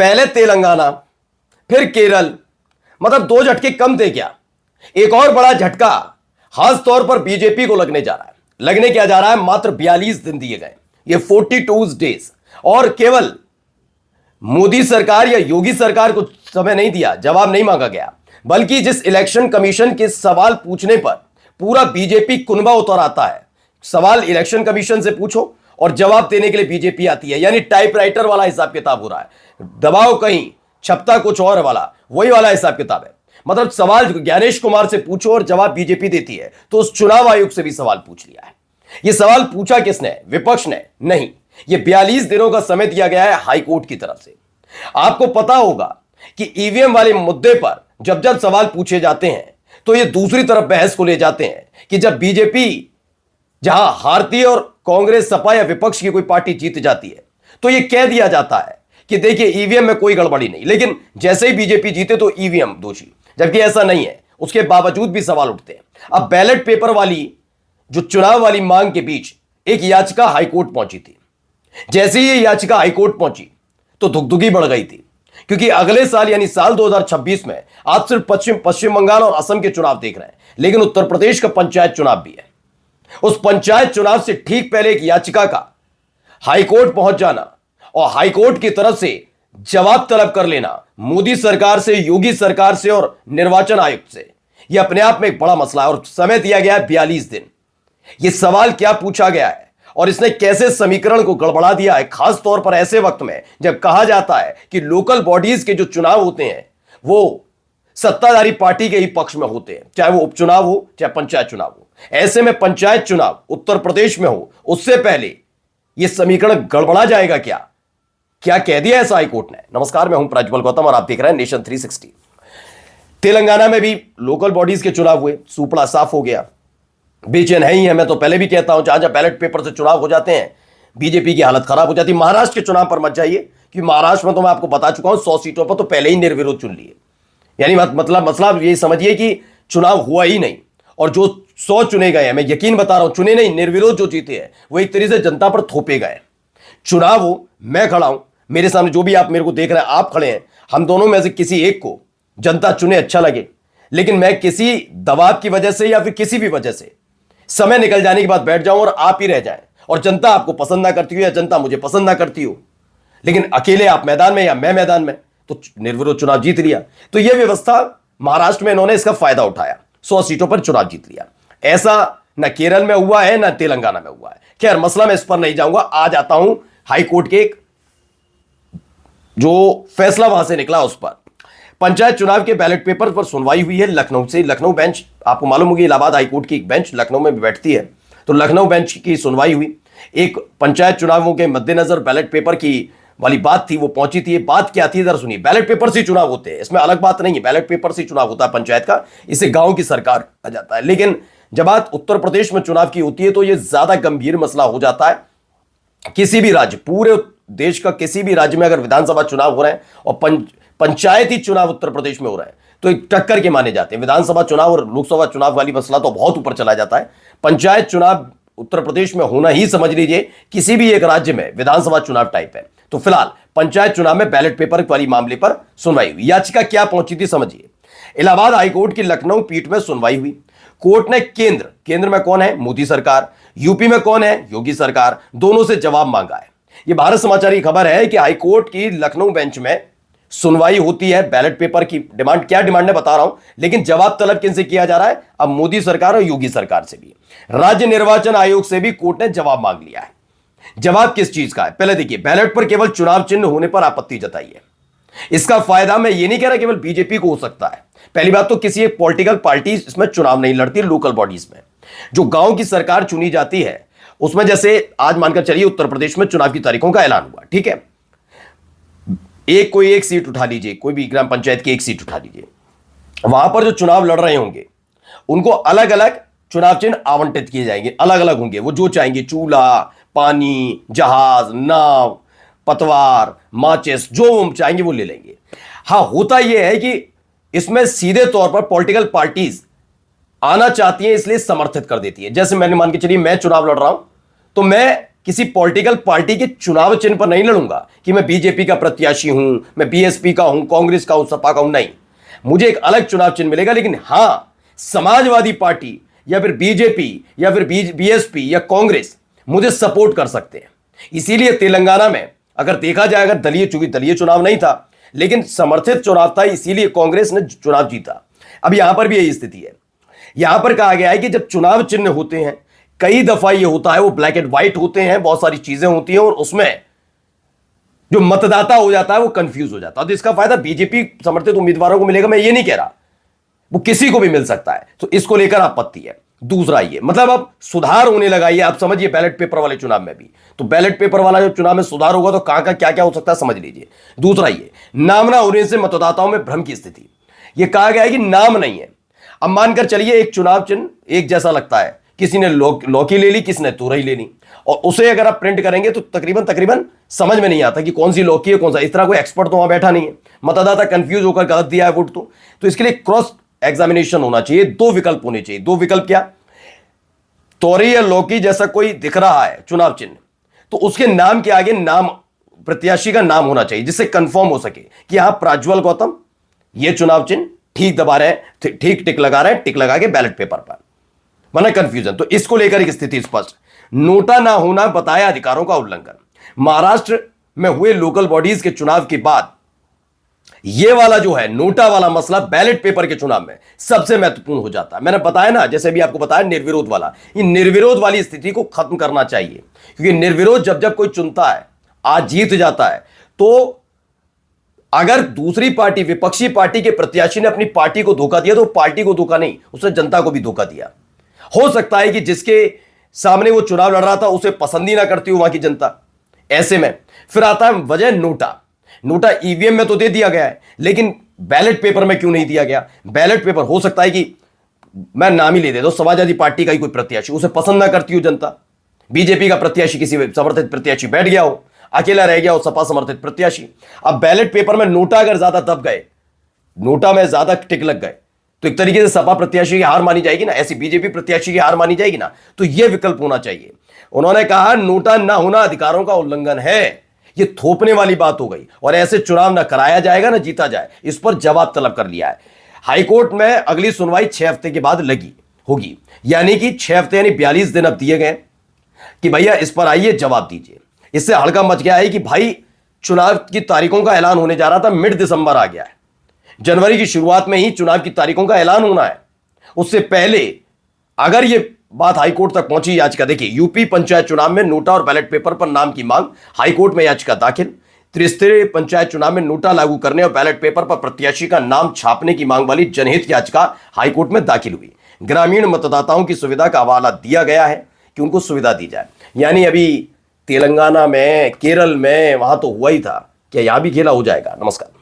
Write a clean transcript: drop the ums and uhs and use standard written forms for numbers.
पहले तेलंगाना, फिर केरल, मतलब दो झटके कम थे क्या? एक और बड़ा झटका खास तौर पर बीजेपी को लगने जा रहा है। लगने क्या जा रहा है? मात्र 42 दिन दिए गए, ये 42 डेज, और केवल मोदी सरकार या योगी सरकार को समय नहीं दिया, जवाब नहीं मांगा गया, बल्कि जिस इलेक्शन कमीशन के सवाल पूछने पर पूरा बीजेपी कुनबा उतर आता है। सवाल इलेक्शन कमीशन से पूछो और जवाब देने के लिए बीजेपी आती है, यानी टाइपराइटर वाला हिसाब किताब हो रहा है, दबाव कहीं छपता कुछ और वाला, वही वाला हिसाब किताब है। मतलब सवाल ज्ञानेश कुमार से पूछो और जवाब बीजेपी देती है, तो उस चुनाव आयोग से भी सवाल पूछ लिया है। यह सवाल पूछा किसने? विपक्ष ने नहीं। यह 42 दिनों का समय दिया गया है हाईकोर्ट की तरफ से। आपको पता होगा कि ईवीएम वाले मुद्दे पर जब जब सवाल पूछे जाते हैं तो ये दूसरी तरफ बहस को ले जाते हैं कि जब बीजेपी जहां हारती है और कांग्रेस, सपा या विपक्ष की कोई पार्टी जीत जाती है, तो ये कह दिया जाता है कि देखिए ईवीएम में कोई गड़बड़ी नहीं, लेकिन जैसे ही बीजेपी जीते तो ईवीएम दोषी, जबकि ऐसा नहीं है। उसके बावजूद भी सवाल उठते हैं। अब बैलेट पेपर वाली जो चुनाव वाली मांग के बीच एक याचिका हाईकोर्ट पहुंची थी। जैसे ही ये याचिका हाईकोर्ट पहुंची तो धुकधुकी बढ़ गई थी, क्योंकि अगले साल यानी साल 2026 में आप सिर्फ पश्चिम बंगाल और असम के चुनाव देख रहे हैं, लेकिन उत्तर प्रदेश का पंचायत चुनाव भी है। उस पंचायत चुनाव से ठीक पहले एक याचिका का हाईकोर्ट पहुंच जाना और हाईकोर्ट की तरफ से जवाब तलब कर लेना मोदी सरकार से, योगी सरकार से और निर्वाचन आयोग से, यह अपने आप में एक बड़ा मसला है। और समय दिया गया है 42 दिन। यह सवाल क्या पूछा गया है और इसने कैसे समीकरण को गड़बड़ा दिया है, खास तौर पर ऐसे वक्त में जब कहा जाता है कि लोकल बॉडीज के जो चुनाव होते हैं वो सत्ताधारी पार्टी के ही पक्ष में होते हैं, चाहे वो उपचुनाव हो चाहे पंचायत चुनाव हो। ऐसे में पंचायत चुनाव उत्तर प्रदेश में हो, उससे पहले यह समीकरण गड़बड़ा जाएगा क्या? क्या कह दिया ऐसा हाईकोर्ट ने? नमस्कार, मैं हूं प्रज्वल गौतम और आप देख रहे हैं नेशन 360। तेलंगाना में भी लोकल बॉडीज के चुनाव हुए, सुपड़ा साफ हो गया। बेचैन है ही है, मैं तो पहले भी कहता हूं, जहां जहां बैलेट पेपर से चुनाव हो जाते हैं बीजेपी की हालत खराब हो जाती है। महाराष्ट्र के चुनाव पर मत जाइए, क्योंकि महाराष्ट्र में तो मैं आपको बता चुका हूं 100 सीटों पर तो पहले ही निर्विरोध चुन लिए। यानी मतलब मसला ये समझिए कि चुनाव हुआ ही नहीं, और जो 100 चुने गए हैं, मैं यकीन बता रहा हूं, चुने नहीं, निर्विरोध जो जीते हैं वो एक तरीके से जनता पर थोपे गए। चुनाव हो, मैं खड़ा हूं, मेरे सामने जो भी आप मेरे को देख रहे हैं, आप खड़े हैं, हम दोनों में से किसी एक को जनता चुने, अच्छा लगे, लेकिन मैं किसी दबाव की वजह से या फिर किसी भी वजह से समय निकल जाने के बाद बैठ जाऊं और आप ही रह जाएं, और जनता आपको पसंद ना करती हो या जनता मुझे पसंद ना करती हो, लेकिन अकेले आप मैदान में या मैं मैदान में, तो निर्विरोध चुनाव जीत लिया। तो यह व्यवस्था महाराष्ट्र में इन्होंने इसका फायदा उठाया, 100 सीटों पर चुनाव जीत लिया। ऐसा ना केरल में हुआ है ना तेलंगाना में हुआ है। खैर, मसला मैं इस पर नहीं जाऊंगा। आ जाता हूं हाईकोर्ट के एक जो फैसला वहां से निकला उस पर। पंचायत चुनाव के बैलेट पेपर पर सुनवाई हुई है लखनऊ से। लखनऊ बेंच, आपको मालूम होगी इलाहाबाद हाईकोर्ट की एक बेंच लखनऊ में भी बैठती है, तो लखनऊ बेंच की सुनवाई हुई। एक पंचायत चुनावों के मद्देनजर बैलेट पेपर की वाली बात थी, वो पहुंची थी। बात क्या थी जरा सुनिए। बैलेट पेपर से चुनाव होते हैं, इसमें अलग बात नहीं है, बैलेट पेपर से चुनाव होता है पंचायत का, इसे गांव की सरकार आ जाता है। लेकिन जब बात उत्तर प्रदेश में चुनाव की होती है तो यह ज्यादा गंभीर मसला हो जाता है। किसी भी राज्य, पूरे देश का किसी भी राज्य में अगर विधानसभा चुनाव हो रहे हैं और पंचायती चुनाव उत्तर प्रदेश में हो रहे हैं तो एक टक्कर के माने जाते हैं। विधानसभा चुनाव और लोकसभा चुनाव वाली मसला तो बहुत ऊपर चला जाता है। पंचायत चुनाव उत्तर प्रदेश में होना ही समझ लीजिए किसी भी एक राज्य में विधानसभा चुनाव टाइप है। तो फिलहाल पंचायत चुनाव में बैलेट पेपर वाली मामले पर सुनवाई हुई। याचिका क्या पहुंची थी समझिए। इलाहाबाद हाईकोर्ट की लखनऊ पीठ में सुनवाई हुई। कोर्ट ने केंद्र में कौन है? मोदी सरकार। यूपी में कौन है? योगी सरकार। दोनों से जवाब मांगा है। यह भारत समाचार की खबर है कि हाईकोर्ट की लखनऊ बेंच में सुनवाई होती है बैलेट पेपर की। डिमांड क्या डिमांड है बता रहा हूं, लेकिन जवाब तलब किनसे किया जा रहा है? अब मोदी सरकार और योगी सरकार से भी। राज्य निर्वाचन आयोग से भी कोर्ट ने जवाब मांग लिया है। जवाब किस चीज का है? पहले देखिए, बैलेट पर केवल चुनाव चिन्ह होने पर आपत्ति जताई है। इसका फायदा मैं ये नहीं कह रहा केवल बीजेपी को हो सकता है। पहली बात तो किसी एक पॉलिटिकल पार्टी इसमें चुनाव नहीं लड़ती। लोकल बॉडीज में जो गांव की सरकार चुनी जाती है उसमें, जैसे आज मानकर चलिए उत्तर प्रदेश में चुनाव की तारीखों का ऐलान हुआ, ठीक है, कोई एक सीट उठा लीजिए, कोई भी ग्राम पंचायत की एक सीट उठा लीजिए, वहां पर जो चुनाव लड़ रहे होंगे उनको अलग अलग चुनाव चिन्ह आवंटित किए जाएंगे, अलग अलग होंगे। वो जो चाहेंगे, चूल्हा, पानी, जहाज, नाव, पतवार, माचिस, जो वो चाहेंगे वो ले लेंगे। हाँ, होता यह है कि इसमें सीधे तौर पर पॉलिटिकल पार्टीज आना चाहती है, इसलिए समर्थित कर देती है। जैसे मैंने मान के चलिए मैं चुनाव लड़ रहा हूं तो मैं किसी पॉलिटिकल पार्टी के चुनाव चिन्ह पर नहीं लड़ूंगा कि मैं बीजेपी का प्रत्याशी हूं, मैं बीएसपी का हूं, कांग्रेस का हूं, सपा का हूं। नहीं, मुझे एक अलग चुनाव चिन्ह मिलेगा, लेकिन हां, समाजवादी पार्टी या फिर बीजेपी या फिर बीएसपी या कांग्रेस मुझे सपोर्ट कर सकते हैं। इसीलिए तेलंगाना में अगर देखा जाए, अगर चूंकि दलीय चुनाव नहीं था लेकिन समर्थित चुनाव था, इसीलिए कांग्रेस ने चुनाव जीता। अब यहां पर भी यही स्थिति है। यहां पर कहा गया है कि जब चुनाव चिन्ह होते हैं, कई दफा ये होता है वो ब्लैक एंड व्हाइट होते हैं, बहुत सारी चीजें होती हैं और उसमें जो मतदाता हो जाता है वो कंफ्यूज हो जाता है। तो इसका फायदा बीजेपी समर्थित उम्मीदवारों को मिलेगा, मैं ये नहीं कह रहा, वो किसी को भी मिल सकता है। तो इसको लेकर आपत्ति है। दूसरा ये मतलब अब सुधार होने लगा, ये आप समझिए बैलेट पेपर वाले चुनाव में भी। तो बैलेट पेपर वाला जो चुनाव में सुधार होगा तो कहां का क्या क्या हो सकता है समझ लीजिए। दूसरा ये नाम ना होने से मतदाताओं में भ्रम की स्थिति। यह कहा गया है कि नाम नहीं है। अब मानकर चलिए एक चुनाव चिन्ह एक जैसा लगता है, किसी ने लौकी ले ली, किसी ने तुरई ले ली, और उसे अगर आप प्रिंट करेंगे तो तकरीबन समझ में नहीं आता कि कौन सी लौकी है कौन सा। इस तरह कोई एक्सपर्ट तो वहां बैठा नहीं है, मतदाता कंफ्यूज होकर गलत दिया है वोट। तो इसके लिए क्रॉस एग्जामिनेशन होना चाहिए। दो विकल्प होने चाहिए। दो विकल्प क्या? तोरी या लौकी जैसा कोई दिख रहा है चुनाव चिन्ह, तो उसके नाम के आगे नाम, प्रत्याशी का नाम होना चाहिए, जिससे कंफर्म हो सके कि हां प्राज्वल गौतम ये चुनाव चिन्ह ठीक दबा रहे हैं, ठीक टिक लगा रहे हैं, टिक लगा के बैलेट पेपर पर, वरना कंफ्यूजन। तो इसको लेकर एक स्थिति स्पष्ट। नोटा ना होना बताया अधिकारों का उल्लंघन। महाराष्ट्र में हुए लोकल बॉडीज के चुनाव के बाद ये वाला जो है नोटा वाला मसला बैलेट पेपर के चुनाव में सबसे महत्वपूर्ण हो जाता है। मैंने बताया ना, जैसे भी आपको बताया निर्विरोध वाला, ये निर्विरोध वाली स्थिति को खत्म करना चाहिए, क्योंकि निर्विरोध जब कोई चुनता है, आज जीत जाता है, तो अगर दूसरी पार्टी, विपक्षी पार्टी के प्रत्याशी ने अपनी पार्टी को धोखा दिया तो पार्टी को धोखा नहीं, उसने जनता को भी धोखा दिया। हो सकता है कि जिसके सामने वो चुनाव लड़ रहा था उसे पसंद ही ना करती हो वहां की जनता। ऐसे में फिर आता है वजह नोटा। नोटा ईवीएम में तो दे दिया गया है, लेकिन बैलेट पेपर में क्यों नहीं दिया गया? बैलेट पेपर हो सकता है कि मैं नाम ही ले दे दो, समाजवादी पार्टी का ही कोई प्रत्याशी, उसे पसंद ना करती हो जनता। बीजेपी का प्रत्याशी किसी समर्थित प्रत्याशी बैठ गया हो, अकेला रह गया हो सपा समर्थित प्रत्याशी। अब बैलेट पेपर में नोटा अगर ज्यादा दब गए, नोटा में ज्यादा टिक लग गए, तो एक तरीके से सपा प्रत्याशी की हार मानी जाएगी ना, ऐसी बीजेपी प्रत्याशी की हार मानी जाएगी ना। तो यह विकल्प होना चाहिए। उन्होंने कहा नोटा ना होना अधिकारों का उल्लंघन है, ये थोपने वाली बात हो गई, और ऐसे चुनाव ना कराया जाएगा ना जीता जाए। इस पर जवाब तलब कर लिया है हाईकोर्ट में। अगली सुनवाई 6 हफ्ते के बाद होगी, यानी कि 6 हफ्ते यानी 42 दिन अब दिए गए कि भैया इस पर आइए जवाब दीजिए। इससे हड़कंप मच गया है कि भाई चुनाव की तारीखों का ऐलान होने जा रहा था, मिड दिसंबर आ गया है, जनवरी की शुरुआत में ही चुनाव की तारीखों का ऐलान होना है। उससे पहले अगर यह बात हाईकोर्ट तक पहुंची याचिका, देखिए यूपी पंचायत चुनाव में नोटा और बैलेट पेपर पर नाम की मांग, हाईकोर्ट में याचिका दाखिल। त्रिस्तरीय पंचायत चुनाव में नोटा लागू करने और बैलेट पेपर पर प्रत्याशी का नाम छापने की मांग वाली जनहित याचिका हाईकोर्ट में दाखिल हुई। ग्रामीण मतदाताओं की सुविधा का हवाला दिया गया है कि उनको सुविधा दी जाए। यानी अभी तेलंगाना में, केरल में, वहां तो हुआ ही था, क्या यहां भी खेला हो जाएगा? नमस्कार।